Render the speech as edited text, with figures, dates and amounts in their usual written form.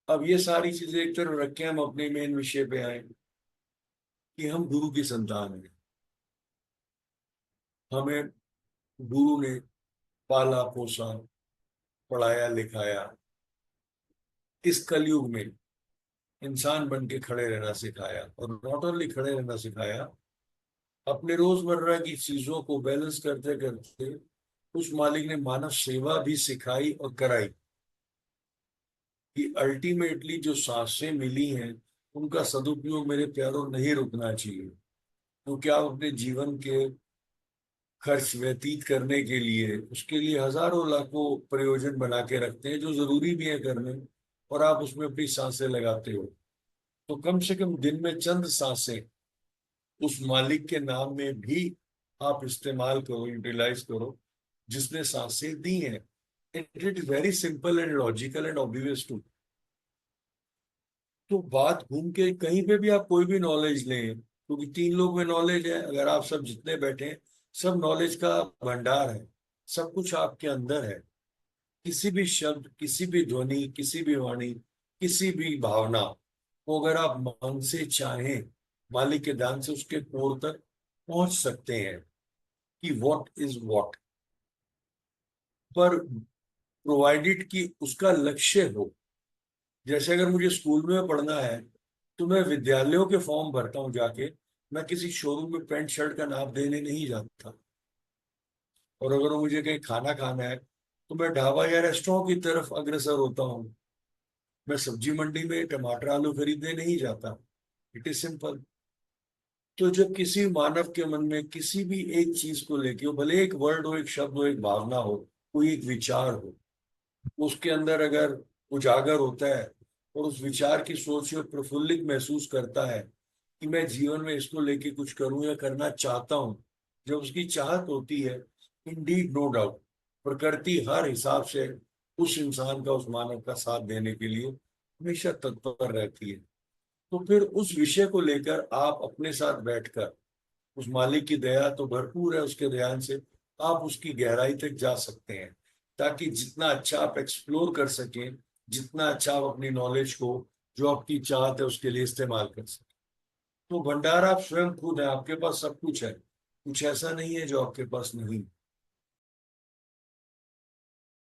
अब ये सारी चीजें एक तरफ रख के हम अपने मेन विषय पे आए कि हम गुरु की संतान हैं। हमें गुरु ने पाला पोसा, पढ़ाया लिखाया, इस कलयुग में इंसान बन के खड़े रहना सिखाया, और नॉट ओनली खड़े रहना सिखाया, अपने रोजमर्रा की चीजों को बैलेंस करते करते उस मालिक ने मानव सेवा भी सिखाई और कराई कि अल्टीमेटली जो सांसें मिली हैं उनका सदुपयोग मेरे प्यारों नहीं रुकना चाहिए। तो क्या आप अपने जीवन के खर्च व्यतीत करने के लिए उसके लिए हजारों लाखों प्रयोजन बना के रखते हैं जो जरूरी भी है करने, और आप उसमें अपनी सांसें लगाते हो। तो कम से कम दिन में चंद सांसें उस मालिक के नाम में भी आप इस्तेमाल करो, यूटिलाइज करो, जिसने सांसें दी हैं। It is very simple and logical and obvious too. तो बात घूम के कहीं पे भी आप कोई भी नॉलेज लें, क्योंकि तीन लोग में नॉलेज है, अगर आप सब जितने बैठे हैं, सब नॉलेज का भंडार है, सब कुछ आपके अंदर है। किसी भी शब्द, किसी भी ध्वनि, किसी भी वाणी, किसी भी भावना को अगर आप मन से चाहें, मालिक के दान से उसके कोर तक पहुंच सकते हैं कि व्हाट इज व्हाट। पर प्रोवाइडेड कि उसका लक्ष्य हो। जैसे अगर मुझे स्कूल में पढ़ना है तो मैं विद्यालयों के फॉर्म भरता हूँ जाके, मैं किसी शोरूम में पैंट शर्ट का नाप देने नहीं जाता। और अगर मुझे कहीं खाना खाना है तो मैं ढाबा या रेस्टोरेंट की तरफ अग्रसर होता हूँ। मैं सब्जी मंडी में टमाटर आलू खरीदने नहीं जाता। It is simple. तो जब किसी मानव के मन में किसी भी एक चीज को लेके हो, भले एक वर्ड हो, एक शब्द हो, एक भावना हो, कोई एक विचार हो, उसके अंदर अगर उजागर होता है और उस विचार की सोच से वो प्रफुल्लित महसूस करता है कि मैं जीवन में इसको लेके कुछ करूं या करना चाहता हूं, जब उसकी चाहत होती है, इंडीड नो डाउट, प्रकृति हर हिसाब से उस इंसान का, उस मानव का साथ देने के लिए हमेशा तत्पर रहती है। तो फिर उस विषय को लेकर आप अपने साथ बैठकर, उस मालिक की दया तो भरपूर है, उसके ध्यान से आप उसकी गहराई तक जा सकते हैं, ताकि जितना अच्छा आप एक्सप्लोर कर सकें, जितना अच्छा आप अपनी नॉलेज को, जो आपकी चाहत है, उसके लिए इस्तेमाल कर सकें। तो भंडार आप स्वयं खुद है, आपके पास सब कुछ है, कुछ ऐसा नहीं है जो आपके पास नहीं।